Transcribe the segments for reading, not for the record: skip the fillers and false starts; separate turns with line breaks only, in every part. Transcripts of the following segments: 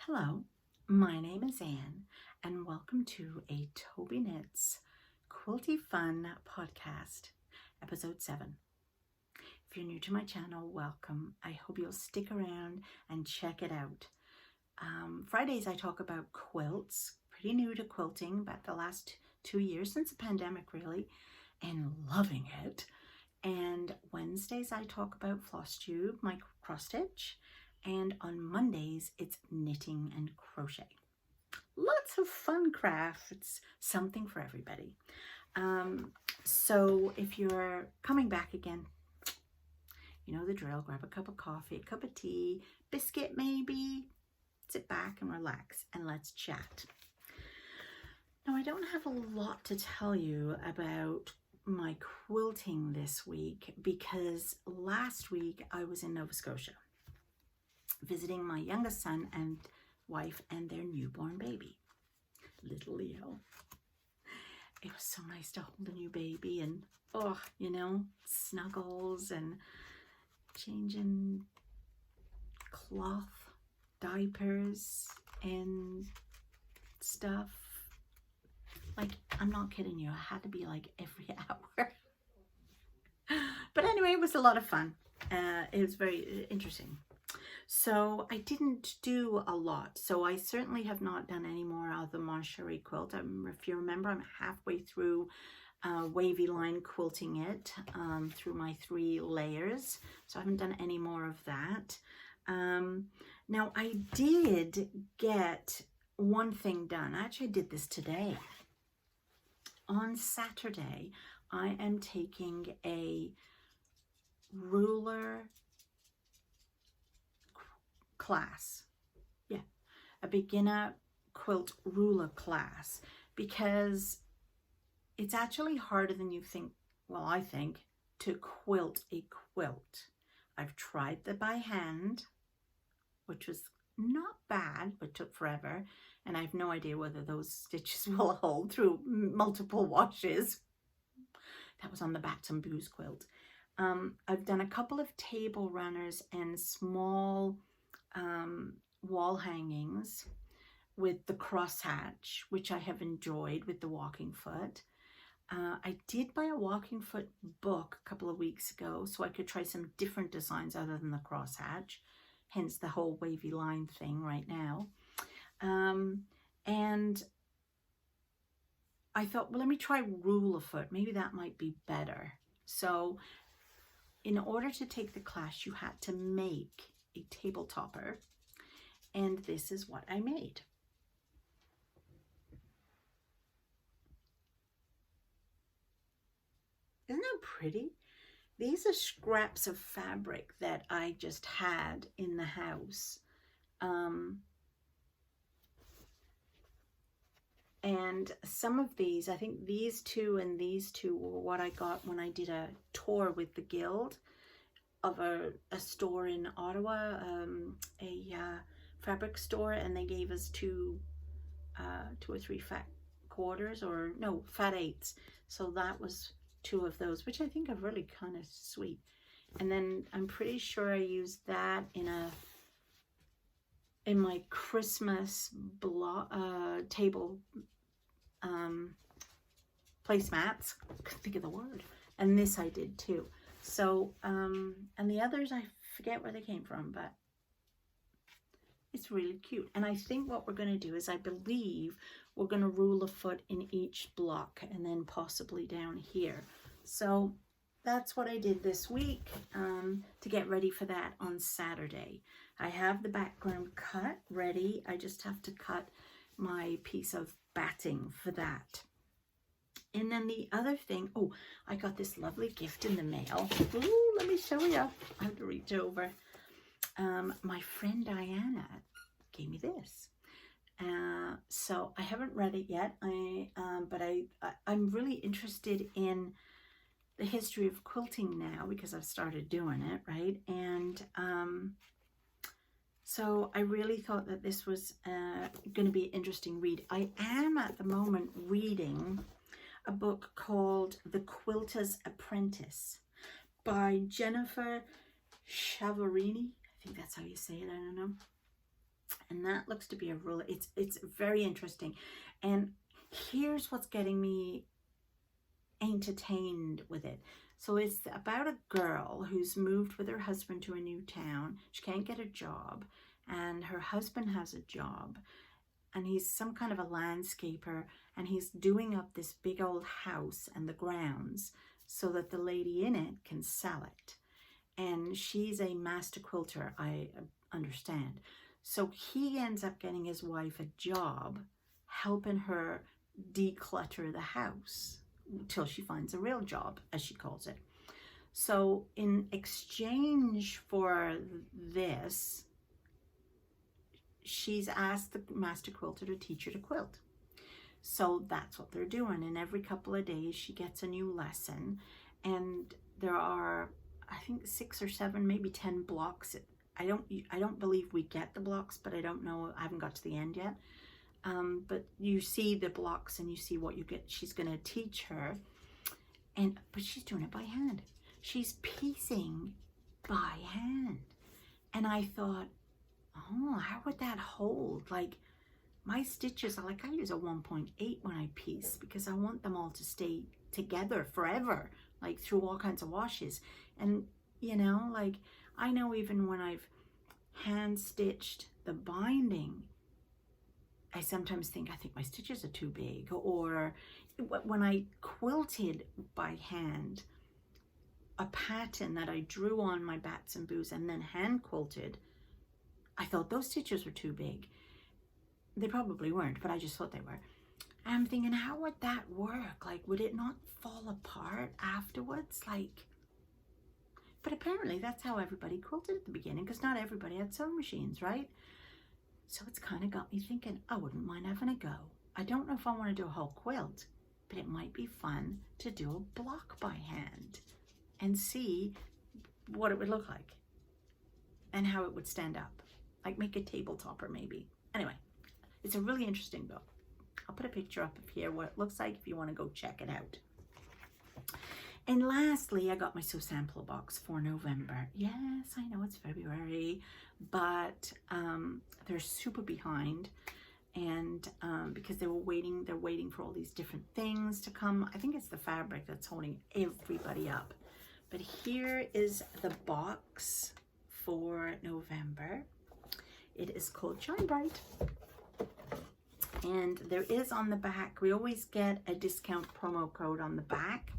Hello, my name is Anne, and welcome to a Tobyknits Quilty Fun podcast, episode 7. If you're new to my channel, welcome. I hope you'll stick around and check it out. Fridays I talk about quilts, pretty new to quilting, about the last 2 years since the pandemic really, and loving it. And Wednesdays I talk about floss tube, my cross stitch. And on Mondays, it's knitting and crochet. Lots of fun crafts, something for everybody. So if you're coming back again, you know the drill, grab a cup of coffee, a cup of tea, biscuit maybe, sit back and relax and let's chat. Now I don't have a lot to tell you about my quilting this week because last week I was in Nova Scotia, visiting my youngest son and wife and their newborn baby, little Leo. It was so nice to hold a new baby and, snuggles and changing cloth, diapers and stuff. Like, I'm not kidding you, I had to be like every hour. But anyway, it was a lot of fun. It was very interesting. So I didn't do a lot. So I certainly have not done any more of the Moncherie quilt. If you remember, I'm halfway through wavy line quilting it through my 3 layers. So I haven't done any more of that. Now I did get one thing done. Actually, I did this today. On Saturday, I am taking a ruler class, a beginner quilt ruler class, because it's actually harder than you think. Well, I think, to quilt a quilt. I've tried the by hand, which was not bad but took forever, and I have no idea whether those stitches will hold through multiple washes. That was on the Bats and Booze quilt. I've done a couple of table runners and small wall hangings with the crosshatch, which I have enjoyed with the walking foot. I did buy a walking foot book a couple of weeks ago so I could try some different designs other than the crosshatch, hence the whole wavy line thing right now. And I thought, well, let me try ruler foot. Maybe that might be better. So in order to take the class, you had to make a table topper, and this is what I made. Isn't that pretty? These are scraps of fabric that I just had in the house. And some of these, I think these 2 and these 2 were what I got when I did a tour with the Guild of a store in Ottawa, a fabric store, and they gave us 2 or 3 fat quarters, or no, fat 8s. So that was 2 of those, which I think are really kind of sweet. And then I'm pretty sure I used that in my Christmas table placemats. I couldn't think of the word. And this I did too. So, and the others, I forget where they came from, but it's really cute. And I think what we're going to do is, I believe we're going to rule a foot in each block and then possibly down here. So that's what I did this week to get ready for that on Saturday. I have the background cut ready. I just have to cut my piece of batting for that. And then the other thing, oh, I got this lovely gift in the mail. Ooh, let me show you. I have to reach over. My friend Diana gave me this. So I haven't read it yet. But I'm really interested in the history of quilting now because I've started doing it, right? And so I really thought that this was going to be an interesting read. I am at the moment reading a book called The Quilters Apprentice by Jennifer Chavarrini. I think that's how you say it, I don't know. and that looks to be a ruler. It's very interesting. And here's what's getting me entertained with it. So it's about a girl who's moved with her husband to a new town. She can't get a job, and her husband has a job, and he's some kind of a landscaper, and he's doing up this big old house and the grounds so that the lady in it can sell it. And she's a master quilter, I understand. So he ends up getting his wife a job helping her declutter the house till she finds a real job, as she calls it. So in exchange for this, she's asked the master quilter to teach her to quilt. So that's what they're doing. And every couple of days she gets a new lesson. And there are, I think, 6 or 7, maybe 10 blocks. I don't believe we get the blocks, but I don't know. I haven't got to the end yet. But you see the blocks and you see what you get. She's going to teach her, but she's doing it by hand. She's piecing by hand. And I thought, oh, how would that hold? Like, my stitches are like, I use a 1.8 when I piece because I want them all to stay together forever, like through all kinds of washes. And, you know, like, I know even when I've hand stitched the binding, I sometimes think, I think my stitches are too big. Or when I quilted by hand a pattern that I drew on my bats and boos and then hand quilted, I thought those stitches were too big. They probably weren't, but I just thought they were. And I'm thinking, how would that work? Like, would it not fall apart afterwards? Like, but apparently that's how everybody quilted at the beginning, because not everybody had sewing machines, right? So it's kind of got me thinking, I wouldn't mind having a go. I don't know if I want to do a whole quilt, but it might be fun to do a block by hand and see what it would look like and how it would stand up. Like make a table topper maybe. Anyway, it's a really interesting book. I'll put a picture up of here what it looks like if you want to go check it out. And lastly, I got my Sew Sampler box for November. Yes, I know it's February, but they're super behind, and because they're waiting for all these different things to come. I think it's the fabric that's holding everybody up. But here is the box for November. It is called Shine Bright. And there is on the back, we always get a discount promo code on the back,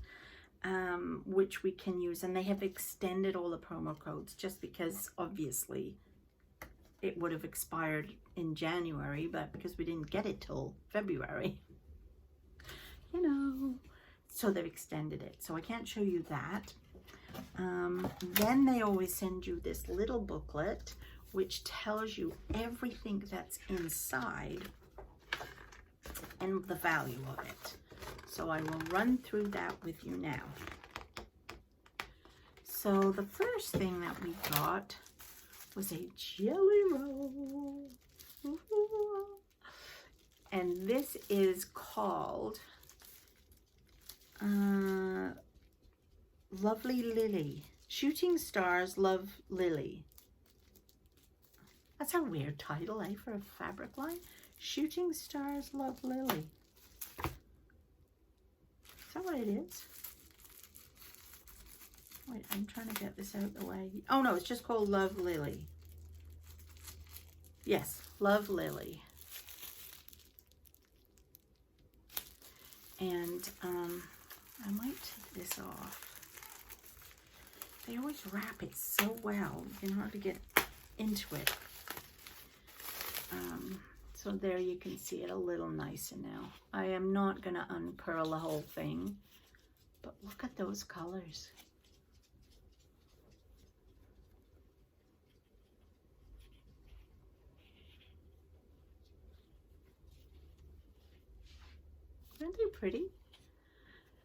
which we can use. And they have extended all the promo codes just because obviously it would have expired in January, but because we didn't get it till February, you know, so they've extended it. So I can't show you that. Then they always send you this little booklet which tells you everything that's inside and the value of it. So I will run through that with you now. So the first thing that we got was a jelly roll. Ooh. And this is called Lovely Lily. Shooting Stars Love Lily. That's a weird title, eh, for a fabric line. Shooting Stars Love Lily. Is that what it is? Wait, I'm trying to get this out of the way. Oh no, it's just called Love Lily. Yes, Love Lily. And I might take this off. They always wrap it so well. You can hardly get into it. So there you can see it a little nicer now. I am not going to uncurl the whole thing, but look at those colors. Aren't they pretty?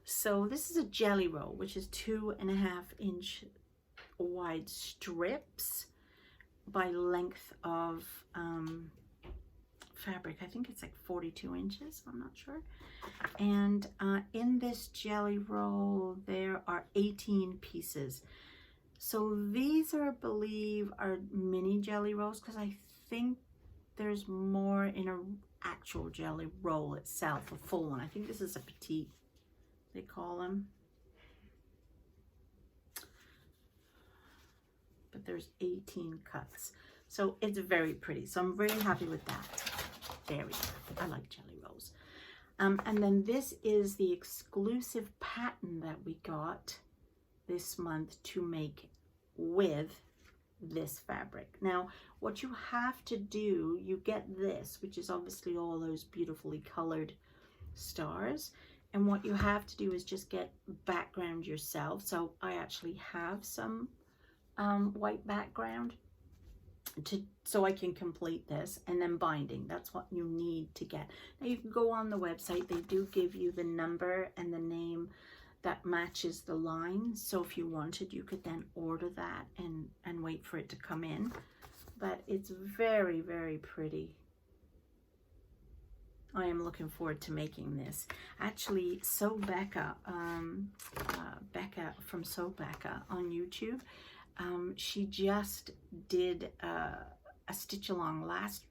So this is a jelly roll, which is 2.5-inch wide strips by length of fabric. I think it's like 42 inches, I'm not sure. And in this jelly roll there are 18 pieces. So these are, I believe, are mini jelly rolls, because I think there's more in a actual jelly roll itself, a full one. I think this is a petite, they call them. But there's 18 cuts. So it's very pretty. So I'm very happy with that. Very happy. I like jelly rolls. And then this is the exclusive pattern that we got this month to make with this fabric. Now, what you have to do, you get this, which is obviously all those beautifully colored stars. And what you have to do is just get background yourself. So I actually have some white background so I can complete this, and then binding. That's what you need to get. Now you can go on the website. They do give you the number and the name that matches the line. So if you wanted, you could then order that and wait for it to come in. But it's very, very pretty. I am looking forward to making this. Actually, Becca from Becca on YouTube, she just did a stitch along last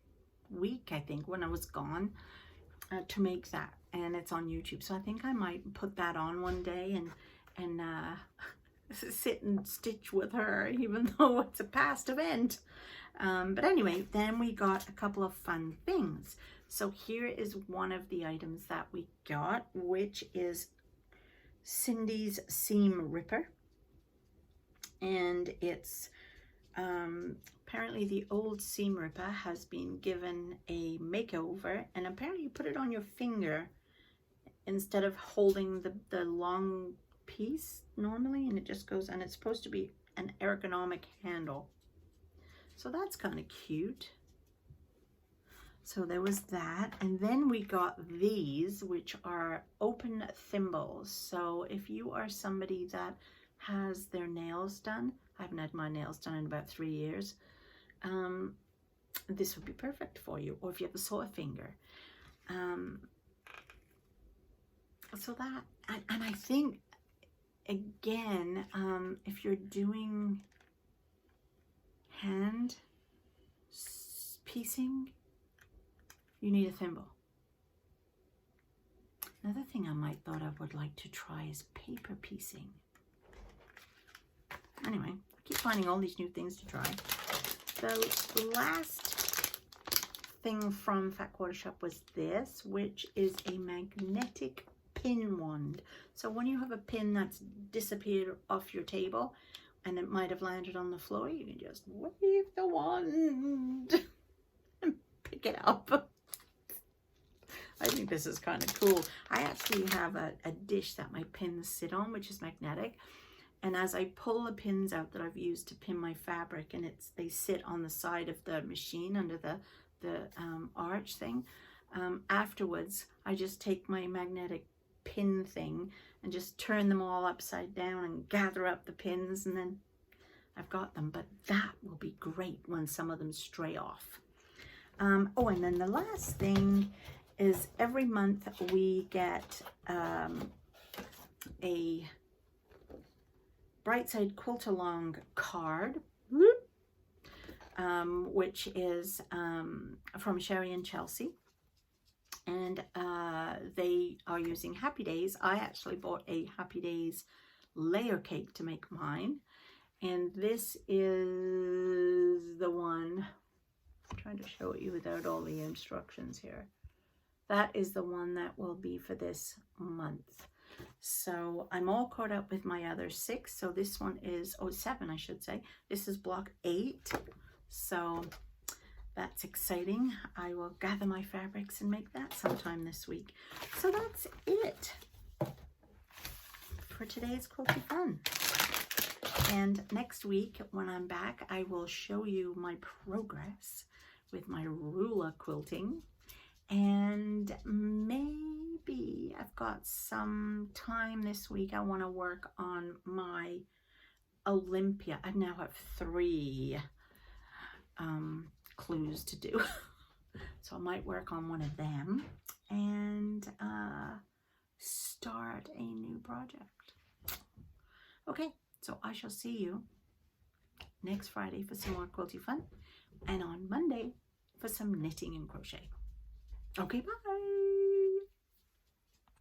week, I think, when I was gone, to make that, and it's on YouTube. So I think I might put that on one day and sit and stitch with her, even though it's a past event. But anyway, then we got a couple of fun things. So here is one of the items that we got, which is Cindy's Seam Ripper. And it's apparently the old seam ripper has been given a makeover, and apparently you put it on your finger instead of holding the long piece normally, and it just goes, and it's supposed to be an ergonomic handle. So that's kind of cute. So there was that, and then we got these, which are open thimbles. So if you are somebody that has their nails done, I haven't had my nails done in about 3 years, this would be perfect for you, or if you have a sore finger. So that, and I think, again, if you're doing hand piecing, you need a thimble. Another thing I would like to try is paper piecing. Anyway, I keep finding all these new things to try. The last thing from Fat Quarter Shop was this, which is a magnetic pin wand. So when you have a pin that's disappeared off your table and it might have landed on the floor, you can just wave the wand and pick it up. I think this is kind of cool. I actually have a dish that my pins sit on, which is magnetic. And as I pull the pins out that I've used to pin my fabric, and they sit on the side of the machine under the arch thing, afterwards I just take my magnetic pin thing and just turn them all upside down and gather up the pins, and then I've got them. But that will be great when some of them stray off. Oh, and then the last thing is every month we get a Brightside Quilt Along card, which is from Sherry and Chelsea, and they are using Happy Days. I actually bought a Happy Days layer cake to make mine, and this is the one. I'm trying to show it you without all the instructions here. That is the one that will be for this month. So I'm all caught up with my other 6. So this one is, 7, I should say. This is block 8. So that's exciting. I will gather my fabrics and make that sometime this week. So that's it for today's Quilty Fun. And next week when I'm back, I will show you my progress with my ruler quilting. And maybe I've got some time this week. I want to work on my Olympia. I now have 3 clues to do. So I might work on one of them and start a new project. Okay, so I shall see you next Friday for some more Quilty Fun. And on Monday for some knitting and crochet. Okay, bye.